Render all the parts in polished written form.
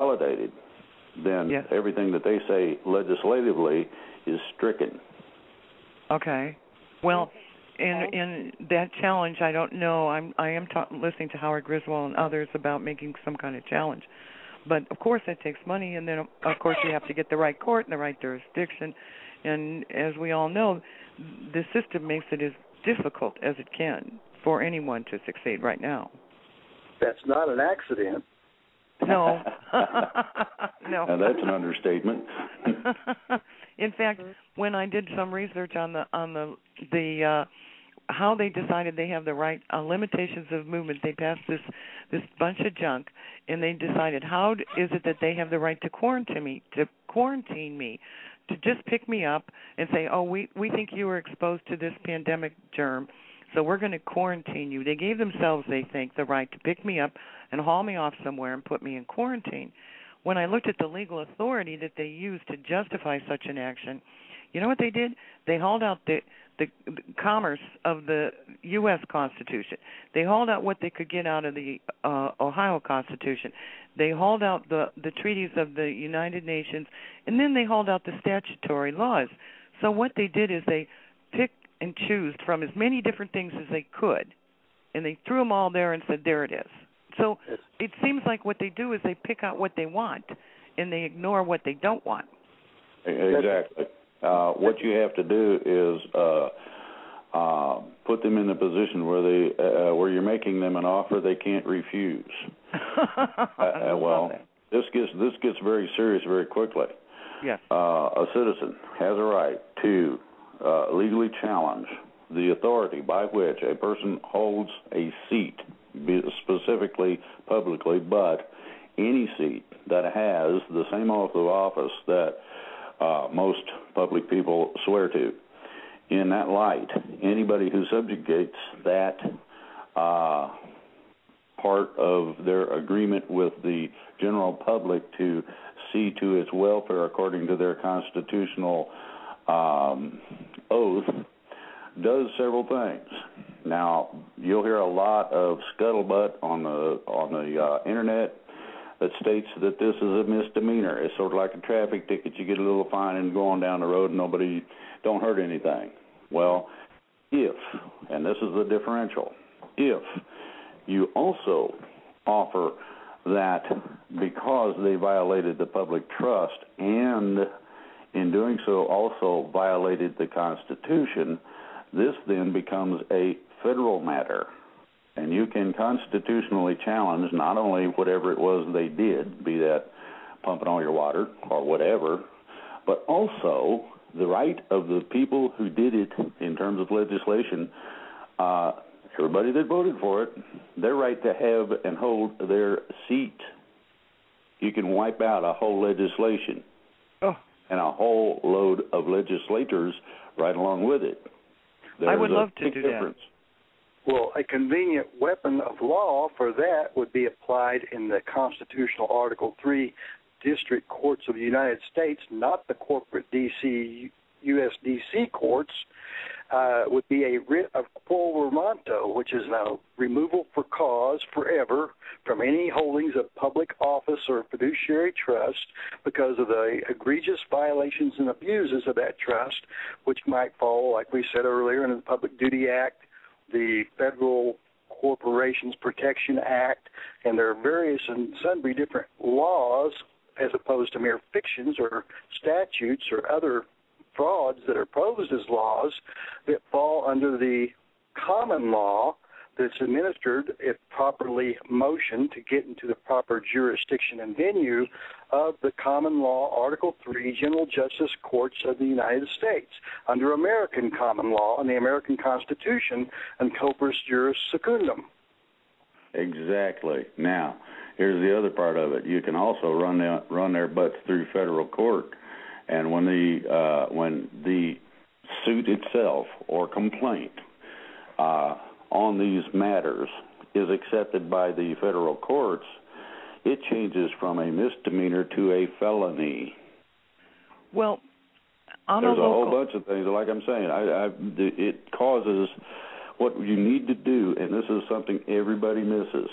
validated, then Yes. everything that they say legislatively is stricken. Okay. Well, in that challenge, I don't know. I am listening to Howard Griswold and others about making some kind of challenge. But, of course, that takes money, and then, of course, you have to get the right court and the right jurisdiction. And as we all know, the system makes it as difficult as it can for anyone to succeed right now. That's not an accident. No. No. Now, that's an understatement. In fact, when I did some research on the how they decided they have the right limitations of movement, they passed this bunch of junk, and they decided how is it that they have the right to quarantine me, to just pick me up and say, oh, we think you were exposed to this pandemic germ, so we're going to quarantine you. They gave themselves, they think, the right to pick me up and haul me off somewhere and put me in quarantine. When I looked at the legal authority that they used to justify such an action, you know what they did? They hauled out the commerce of the U.S. Constitution. They hauled out what they could get out of the Ohio Constitution. They hauled out the treaties of the United Nations, and then they hauled out the statutory laws. So what they did is they picked and chose from as many different things as they could, and they threw them all there and said, there it is. So it seems like what they do is they pick out what they want, and they ignore what they don't want. Exactly. What you have to do is put them in the position where you're making them an offer they can't refuse. Well, this gets very serious very quickly. Yes. A citizen has a right to legally challenge the authority by which a person holds a seat, specifically publicly, but any seat that has the same oath of office that most public people swear to. In that light, anybody who subjugates that part of their agreement with the general public to see to its welfare according to their constitutional oath does several things. Now, you'll hear a lot of scuttlebutt on the internet that states that this is a misdemeanor. It's sort of like a traffic ticket. You get a little fine and go on down the road and nobody don't hurt anything. Well, if, and this is the differential, if you also offer that because they violated the public trust and in doing so also violated the Constitution, this then becomes a federal matter. And you can constitutionally challenge not only whatever it was they did, be that pumping all your water or whatever, but also the right of the people who did it in terms of legislation, everybody that voted for it, their right to have and hold their seat. You can wipe out a whole legislation and a whole load of legislators right along with it. I would love to do that. Well, a convenient weapon of law for that would be applied in the constitutional Article 3 district courts of the United States, not the corporate U.S. D.C. courts, would be a writ of quo warranto, which is a removal for cause forever from any holdings of public office or fiduciary trust because of the egregious violations and abuses of that trust, which might fall, like we said earlier, in the Public Duty Act, the Federal Corporations Protection Act, and there are various and sundry different laws as opposed to mere fictions or statutes or other frauds that are posed as laws that fall under the common law that's administered, if properly motioned, to get into the proper jurisdiction and venue of the common law Article 3 General Justice Courts of the United States under American common law and the American Constitution and corpus juris secundum. Exactly. Now, here's the other part of it. You can also run their butts through federal court, and when the suit itself or complaint on these matters is accepted by the federal courts, it changes from a misdemeanor to a felony. Well, there's a whole bunch of things. Like I'm saying, it causes what you need to do, and this is something everybody misses.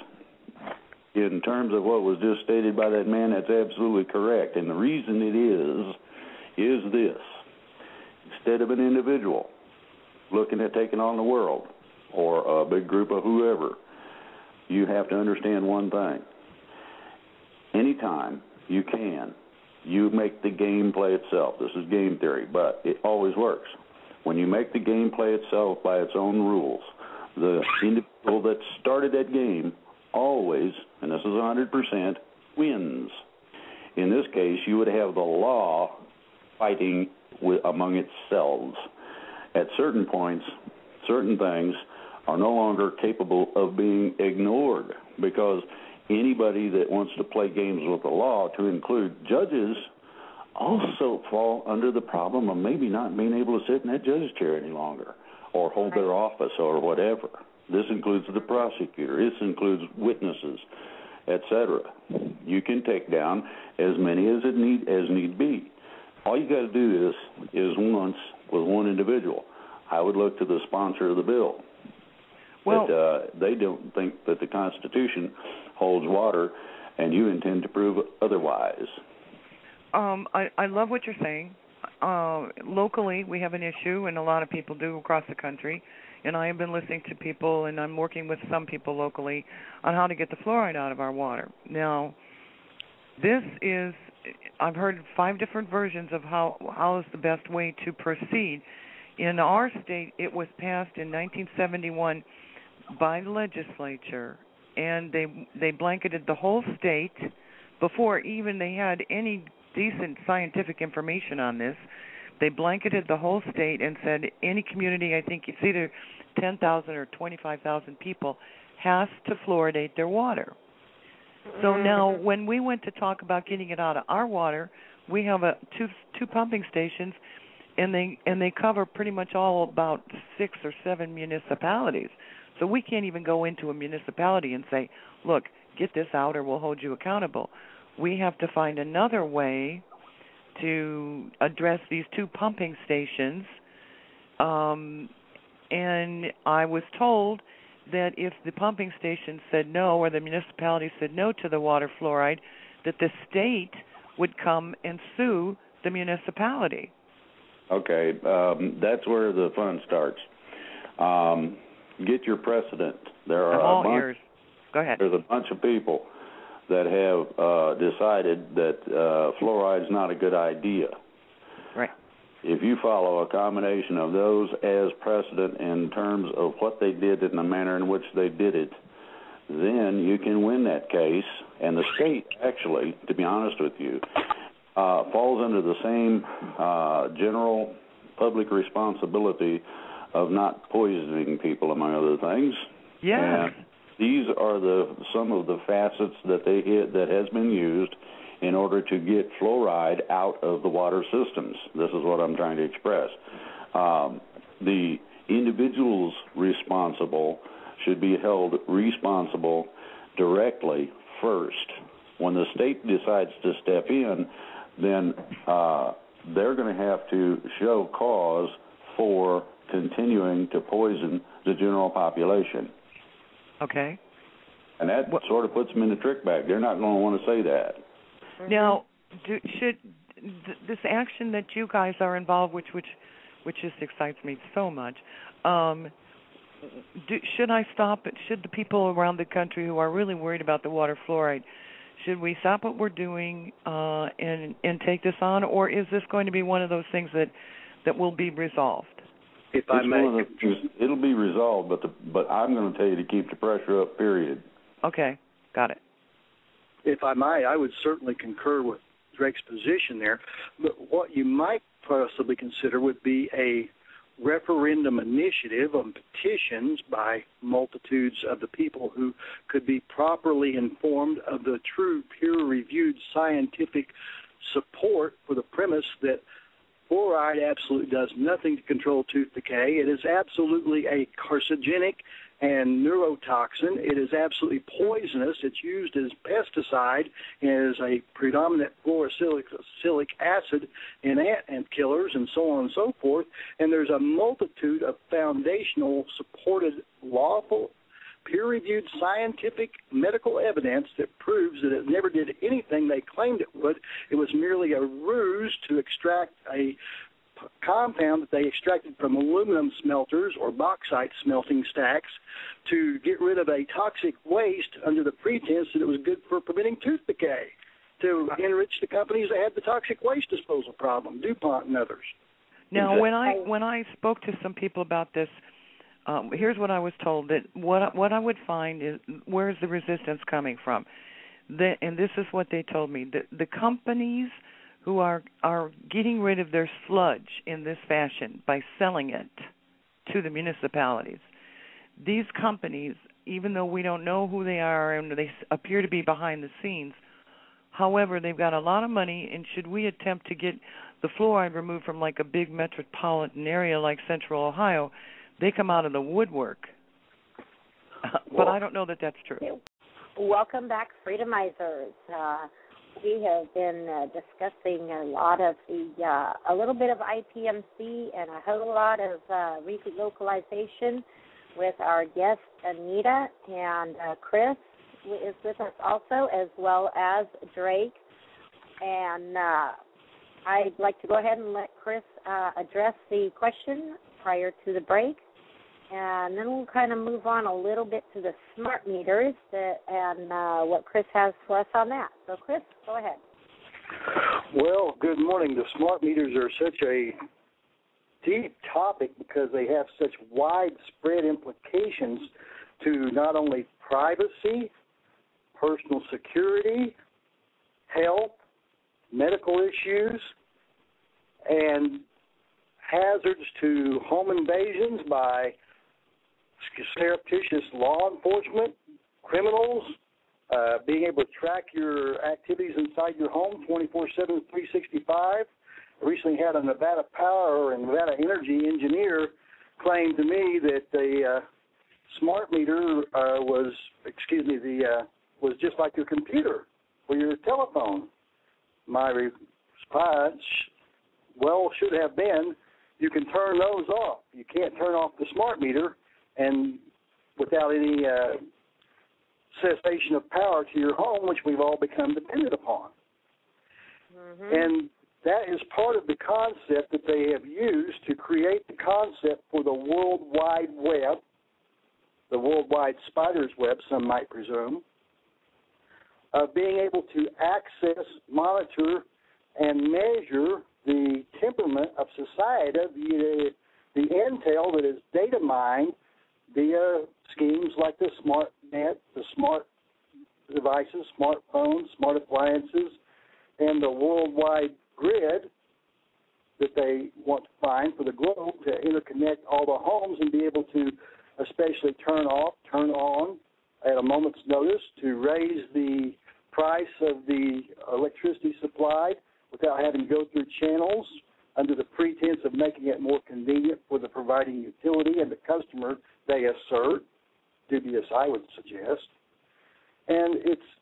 in terms of what was just stated by that man, that's absolutely correct. And the reason it is this. Instead of an individual looking at taking on the world or a big group of whoever, you have to understand one thing. Anytime you can, you make the game play itself. This is game theory, but it always works. When you make the game play itself by its own rules, the individual that started that game always, and this is 100%, wins. In this case, you would have the law fighting among itself. At certain points, certain things are no longer capable of being ignored, because anybody that wants to play games with the law, to include judges, also fall under the problem of maybe not being able to sit in that judge's chair any longer or hold their office or whatever. This includes the prosecutor. This includes witnesses, etc. You can take down as many as need be. All you got to do is once with one individual. I would look to the sponsor of the bill. Well, they don't think that the Constitution holds water, and you intend to prove otherwise. I love what you're saying. Locally, we have an issue, and a lot of people do across the country, and I have been listening to people, and I'm working with some people locally on how to get the fluoride out of our water. Now, I've heard 5 different versions of how is the best way to proceed. In our state, it was passed in 1971 by the legislature, and they blanketed the whole state before even they had any decent scientific information on this. They blanketed the whole state and said any community, I think it's either 10,000 or 25,000 people, has to fluoridate their water. So now when we went to talk about getting it out of our water, we have two pumping stations, and they cover pretty much all about 6 or 7 municipalities. So we can't even go into a municipality and say, look, get this out or we'll hold you accountable. We have to find another way to address these 2 pumping stations. And I was told that if the pumping station said no or the municipality said no to the water fluoride, that the state would come and sue the municipality. Okay, that's where the fun starts. Get your precedent. There are all ears. Go ahead. There's a bunch of people that have decided that fluoride is not a good idea. Right. If you follow a combination of those as precedent in terms of what they did and the manner in which they did it, then you can win that case. And the state, actually, to be honest with you, falls under the same general public responsibility of not poisoning people, among other things. Yes. And these are some of the facets that has been used in order to get fluoride out of the water systems. This is what I'm trying to express. The individuals responsible should be held responsible directly first. When the state decides to step in, then they're going to have to show cause for continuing to poison the general population. Okay. And that sort of puts them in the trick bag. They're not going to want to say that. Now, should this action that you guys are involved with, which just excites me so much, should I stop it? Should the people around the country who are really worried about the water fluoride, should we stop what we're doing and take this on, or is this going to be one of those things that will be resolved? If I may, it'll be resolved, but I'm going to tell you to keep the pressure up, period. Okay, got it. If I might, I would certainly concur with Drake's position there. But what you might possibly consider would be a referendum initiative on petitions by multitudes of the people who could be properly informed of the true peer-reviewed scientific support for the premise that fluoride absolutely does nothing to control tooth decay. It is absolutely a carcinogenic and neurotoxin. It is absolutely poisonous. It's used as pesticide, as a predominant fluorosilicic acid in ant killers and so on and so forth. And there's a multitude of foundational supported lawful peer-reviewed scientific medical evidence that proves that it never did anything they claimed it would. It was merely a ruse to extract a compound that they extracted from aluminum smelters or bauxite smelting stacks to get rid of a toxic waste under the pretense that it was good for preventing tooth decay, to enrich the companies that had the toxic waste disposal problem, DuPont and others. Now, when I spoke to some people about this, here's what I was told, that what I would find is, where's the resistance coming from? And this is what they told me. The companies who are getting rid of their sludge in this fashion by selling it to the municipalities, these companies, even though we don't know who they are and they appear to be behind the scenes, however, they've got a lot of money, and should we attempt to get the fluoride removed from like a big metropolitan area like Central Ohio, they come out of the woodwork. But I don't know that that's true. Welcome back, Freedomizers. We have been discussing a lot of a little bit of IPMC and a whole lot of relocalization with our guests Anita and Chris is with us also, as well as Drake. And I'd like to go ahead and let Chris address the question prior to the break. And then we'll kind of move on a little bit to the smart meters and what Chris has for us on that. So, Chris, go ahead. Well, good morning. The smart meters are such a deep topic because they have such widespread implications to not only privacy, personal security, health, medical issues, and hazards to home invasions by surreptitious law enforcement, criminals, being able to track your activities inside your home 24/7, 365. I recently had a Nevada Power and Nevada Energy engineer claim to me that the smart meter was just like your computer or your telephone. My response, should have been, you can turn those off. You can't turn off the smart meter and without any cessation of power to your home, which we've all become dependent upon. Mm-hmm. And that is part of the concept that they have used to create the concept for the World Wide Web, the worldwide spider's web, some might presume, of being able to access, monitor, and measure the temperament of society via the intel that is data mined via schemes like the smart net, the smart devices, smartphones, smart appliances, and the worldwide grid that they want to find for the globe to interconnect all the homes and be able to especially turn off, turn on at a moment's notice to raise the price of the electricity supplied without having to go through channels under the pretense of making it more convenient for the providing utility and the customer, they assert, dubious I would suggest. And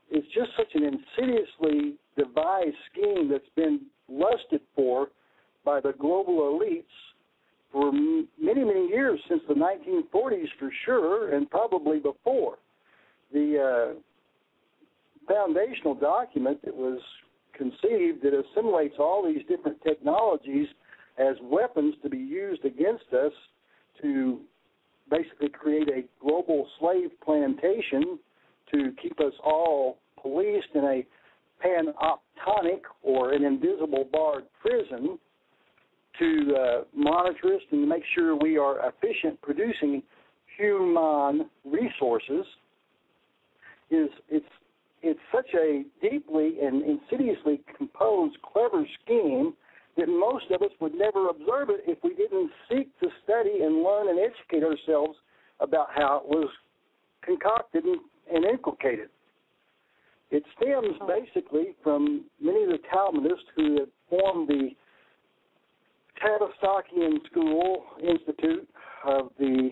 it's just such an insidiously devised scheme that's been lusted for by the global elites for many, many years, since the 1940s for sure, and probably before. The foundational document that was conceived that assimilates all these different technologies as weapons to be used against us to basically create a global slave plantation to keep us all policed in a panoptonic or an invisible barred prison to monitor us and make sure we are efficient producing human resources. It's such a deeply and insidiously composed, clever scheme that most of us would never observe it if we didn't seek to study and learn and educate ourselves about how it was concocted and inculcated. It stems basically from many of the Talmudists who have formed the Tavistokian School Institute of the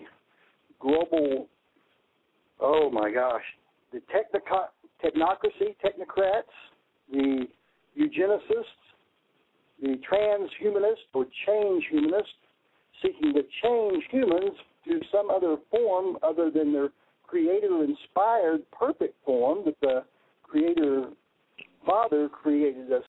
global, the technocrats, the eugenicists, the transhumanists or change humanists, seeking to change humans to some other form other than their creator-inspired perfect form that the Creator Father created us